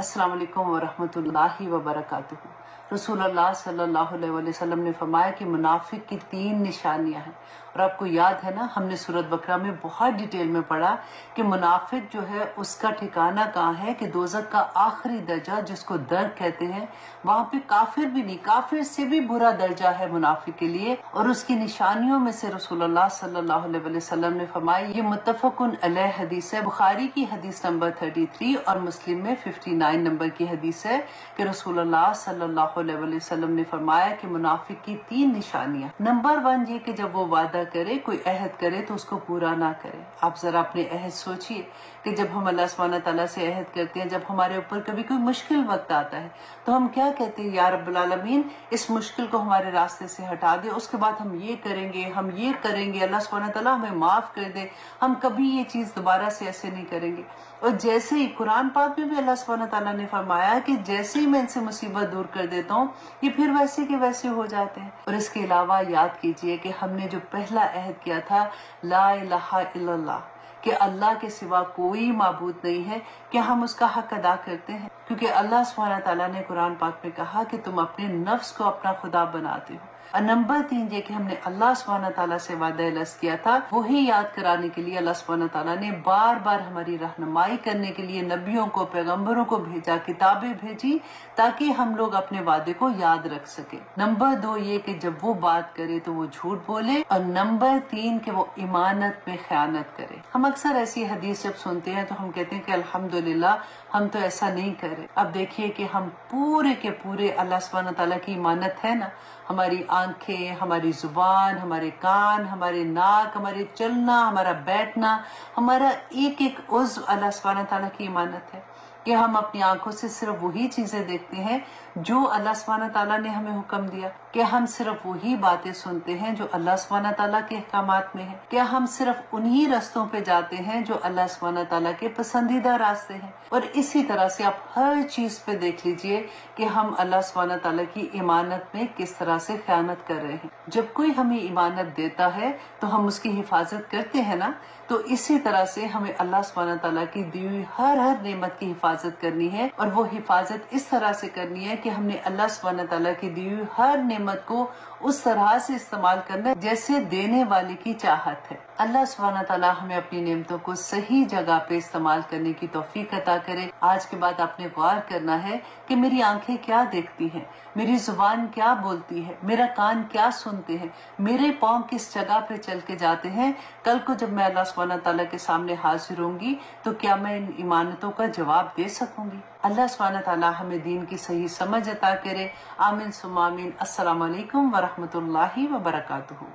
अस्सलाम वालेकुम वरहमतुल्लाहि वबरकातुहू। रसूलुल्लाह सल्लल्लाहु अलैहि वसल्लम ने फरमाया कि मुनाफिक की 3 निशानियां हैं। और आपको याद है ना, हमने सूरत बकरा में बहुत डिटेल में पढ़ा कि मुनाफिक जो है उसका ठिकाना कहाँ है, कि दोज़ख का आखिरी दर्जा जिसको दर्क कहते हैं, वहाँ पे काफिर भी नहीं, काफिर से भी बुरा दर्जा है मुनाफिक के लिए। और उसकी निशानियों में से रसूलुल्लाह सल्लल्लाहु अलैहि वसल्लम ने फरमाया, ये मुत्तफ़क़ुन अलैह हदीस है, बुखारी की हदीस नंबर 33 और मुस्लिम में 59 नंबर की हदीस है कि रसूलुल्लाह सल्लल्लाहु अलैहि वसल्लम ने फरमाया कि मुनाफिक की 3 निशानियां। नंबर 1 ये कि जब वो वादा करे, कोई अहद करे तो उसको पूरा ना करे। आप जरा अपने अहद सोचिए कि जब हम अल्लाह सुब्हानहू तआला से अहद करते हैं, जब हमारे ऊपर कभी कोई मुश्किल वक्त आता है तो हम क्या कहते हैं, या रब्बुल आलमीन इस मुश्किल को हमारे रास्ते से हटा दे, उसके बाद हम ये करेंगे, हम ये करेंगे, अल्लाह सुब्हानहू तआला हमें माफ कर दे, हम कभी ये चीज दोबारा से ऐसे नहीं करेंगे। और जैसे ही कुरान पाक में भी अल्लाह सुब्हानहू तआला ने फरमाया कि जैसे ही मैं इनसे मुसीबत दूर कर देता हूँ, ये फिर वैसे के वैसे हो जाते हैं। और इसके अलावा याद कीजिए कि हमने जो पहला अहद किया था, ला इलाहा इल्लल्लाह, कि अल्लाह के सिवा कोई माबूद नहीं है, कि हम उसका हक अदा करते हैं। क्योंकि अल्लाह सुब्हानहू तआला ने कुरान पाक में कहा कि तुम अपने नफ्स को अपना खुदा बनाते हो। और नंबर 3 ये कि हमने अल्लाह सुब्हानहू तआला से वादा लस किया था, वही याद कराने के लिए अल्लाह सुब्हानहू तआला ने बार बार हमारी रहनुमाई करने के लिए नबियों को, पैगंबरों को भेजा, किताबें भेजी, ताकि हम लोग अपने वादे को याद रख सके। नंबर 2 ये कि जब वो बात करे तो वो झूठ बोले। और नंबर 3 कि वो इमानत में खयानत करे। हम अक्सर ऐसी हदीस जब सुनते हैं तो हम कहते हैं कि अल्हम्दुलिल्लाह हम तो ऐसा नहीं करे। अब देखिए कि हम पूरे के पूरे अल्लाह सुब्हानहू तआला की इमानत है ना, हमारी आंखें, हमारी जुबान, हमारे कान, हमारे नाक, हमारे चलना, हमारा बैठना, हमारा एक एक उज़्व अल्लाह सुब्हानहू तआला की इमानत है। कि हम अपनी आंखों से सिर्फ वही चीजें देखते हैं जो अल्लाह सुब्हानहू तआला ने हमें हुक्म दिया। क्या हम सिर्फ वही बातें सुनते हैं जो अल्लाह सुब्हानहू तआला के अहकामात में है। क्या हम सिर्फ उन्हीं रास्तों पे जाते हैं जो अल्लाह सुब्हानहू तआला के पसंदीदा रास्ते हैं। और इसी तरह से आप हर चीज पे देख लीजिए कि हम अल्लाह सुब्हानहू तआला की इमानत में किस तरह से खयानत कर रहे हैं। जब कोई हमें इमानत देता है तो हम उसकी हिफाजत करते हैं ना, तो इसी तरह से हमें अल्लाह सुब्हानहू तआला की दी हुई हर नेमत की हिफाजत करनी है। और वो हिफाजत इस तरह से करनी है कि हमने अल्लाह सुब्हानहू तआला की दी हुई हर नेमत को उस तरह से इस्तेमाल करना है जैसे देने वाले की चाहत है। अल्लाह सुब्हानहू तआला हमें अपनी नेमतों को सही जगह पे इस्तेमाल करने की तौफीक अता करे। आज के बाद आपने गौर करना है कि मेरी आंखें क्या देखती हैं, मेरी जुबान क्या बोलती है, मेरा कान क्या सुनते हैं, मेरे पाँव किस जगह पे चल के जाते हैं। कल को जब मैं अल्लाह सुब्हानहू तआला के सामने हाजिर होंगी तो क्या मैं इन इमानतों का जवाब दे सकूंगी। अल्लाह सुब्हानहू तआला हमें दीन की सही समझ अता करे। आमीन सुम्मा आमीन। अस्सलाम वालेकुम वरहमतुल्लाहि वबरकातुहू।